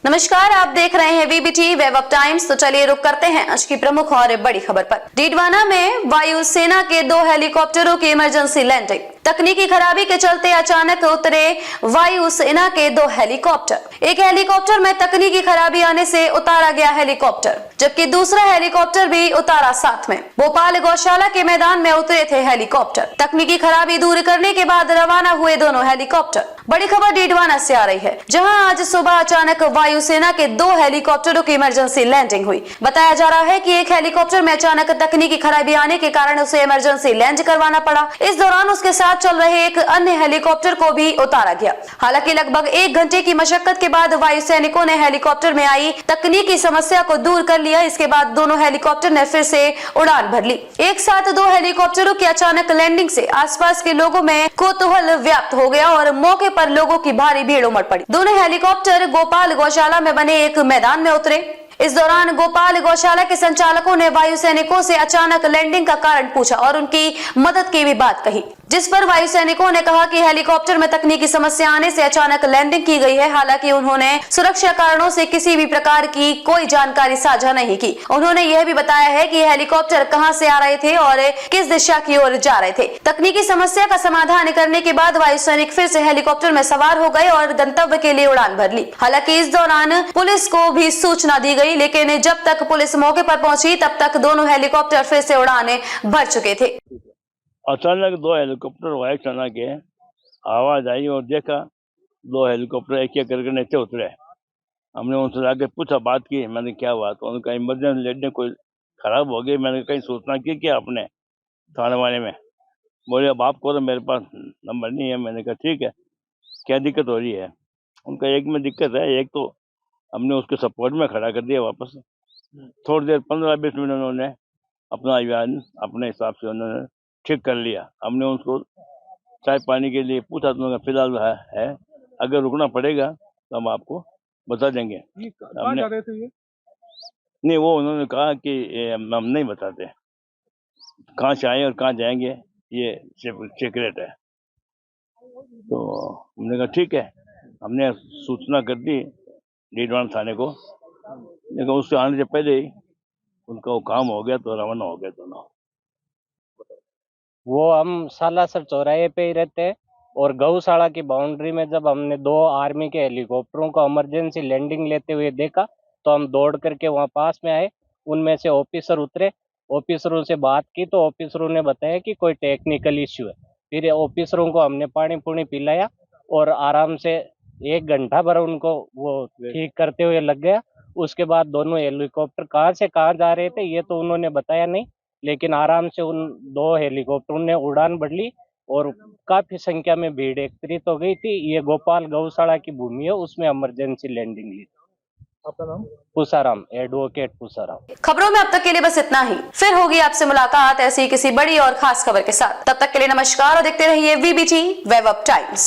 नमस्कार, आप देख रहे हैं वीबीटी वेब ऑफ टाइम्स। तो चलिए रुक करते हैं आज की प्रमुख और बड़ी खबर पर। डीडवाना में वायुसेना के 2 हेलीकॉप्टरों की इमरजेंसी लैंडिंग। तकनीकी खराबी के चलते अचानक उतरे वायुसेना के 2 हेलीकॉप्टर। एक हेलीकॉप्टर में तकनीकी खराबी आने से उतारा गया हेलीकॉप्टर, जबकि दूसरा हेलीकॉप्टर भी उतारा साथ में। भोपाल गौशाला के मैदान में उतरे थे हेलीकॉप्टर। तकनीकी खराबी दूर करने के बाद रवाना हुए दोनों हेलीकॉप्टर। बड़ी खबर डीडवाना से आ रही है, जहां आज सुबह अचानक वायुसेना के 2 हेलीकॉप्टरों की इमरजेंसी लैंडिंग हुई। बताया जा रहा है कि एक हेलीकॉप्टर में अचानक तकनीकी खराबी आने के कारण उसे इमरजेंसी लैंड करवाना पड़ा। इस दौरान उसके साथ चल रहे एक अन्य हेलीकॉप्टर को भी उतारा गया। हालांकि लगभग 1 घंटे की मशक्कत के बाद वायु सैनिकों ने हेलीकॉप्टर में आई तकनीकी समस्या को दूर कर लिया। इसके बाद दोनों हेलीकॉप्टर ने फिर से उड़ान भर ली। एक साथ 2 हेलीकॉप्टरों की अचानक लैंडिंग से आसपास के लोगों में कौतूहल व्याप्त हो गया और मौके पर लोगों की भारी भीड़ उमड़ पड़ी। दोनों हेलीकॉप्टर गोपाल गौशाला में बने एक मैदान में उतरे। इस दौरान गोपाल गौशाला के संचालकों ने वायु सैनिकों से अचानक लैंडिंग का कारण पूछा और उनकी मदद की भी बात कही, जिस पर वायु सैनिकों ने कहा कि हेलीकॉप्टर में तकनीकी समस्या आने से अचानक लैंडिंग की गई है। हालांकि उन्होंने सुरक्षा कारणों से किसी भी प्रकार की कोई जानकारी साझा नहीं की। उन्होंने यह भी बताया है कि हेलीकॉप्टर कहां से आ रहे थे और किस दिशा की ओर जा रहे थे। तकनीकी समस्या का समाधान करने के बाद वायु सैनिक फिर से हेलीकॉप्टर में सवार हो गए और गंतव्य के लिए उड़ान भर ली। हालांकि इस दौरान पुलिस को भी सूचना दी गई, लेकिन जब तक पुलिस मौके पर पहुंची तब तक दोनों हेलीकॉप्टर फिर से उड़ानें भर चुके थे। अचानक 2 हेलीकॉप्टर वायुसेना के आवाज आई और देखा 2 हेलीकॉप्टर एक एक करके नीचे उतरे। हमने उनसे जाके पूछा, बात की। मैंने क्या बात? उन्होंने कहा इमरजेंसी लैंडिंग कोई खराब हो गई। मैंने कहीं सूचना की क्या आपने थाने वाले में? बोले अब आपको तो मेरे पास नंबर नहीं है। मैंने कहा ठीक है, क्या दिक्कत हो रही है? उनका एक में दिक्कत है, एक तो हमने उसके सपोर्ट में खड़ा कर दिया वापस। थोड़ी देर 15-20 मिनट उन्होंने अपना अभियान अपने हिसाब से उन्होंने ठीक कर लिया। हमने उनको चाय पानी के लिए पूछा तो उन्होंने फिलहाल है, अगर रुकना पड़ेगा तो हम आपको बता देंगे। हमने जा रहे थे ये? नहीं, वो उन्होंने कहा कि हम नहीं बताते कहाँ से आए और कहाँ जाएंगे, ये सीक्रेट है। तो हमने कहा ठीक है, हमने सूचना कर दी डीडवाना थाने को, लेकिन उससे आने से पहले ही उनका वो काम हो गया तो रवाना हो गया दोनों। वो हम सालासर चौराहे पे ही रहते हैं और गौशाला की बाउंड्री में जब हमने 2 आर्मी के हेलीकॉप्टरों को इमरजेंसी लैंडिंग लेते हुए देखा तो हम दौड़ करके वहाँ पास में आए। उनमें से ऑफिसर उतरे, ऑफिसरों से बात की तो ऑफिसरों ने बताया कि कोई टेक्निकल इश्यू है। फिर ऑफिसरों को हमने पानी पूनी पिलाया और आराम से 1 घंटा भर उनको वो ठीक करते हुए लग गया। उसके बाद दोनों हेलीकॉप्टर कहाँ से कहाँ जा रहे थे ये तो उन्होंने बताया नहीं, लेकिन आराम से उन 2 हेलीकॉप्टरों ने उड़ान भर ली और काफी संख्या में भीड़ एकत्रित हो गई थी। ये गोपाल गौशाला की भूमि है, उसमें इमरजेंसी लैंडिंग ली। आपका नाम? पुसाराम, एडवोकेट पुसाराम। खबरों में अब तक के लिए बस इतना ही। फिर होगी आपसे मुलाकात ऐसी किसी बड़ी और खास खबर के साथ। तब तक के लिए नमस्कार और देखते रहिए वीबीटी वेब ऑफ टाइम्स।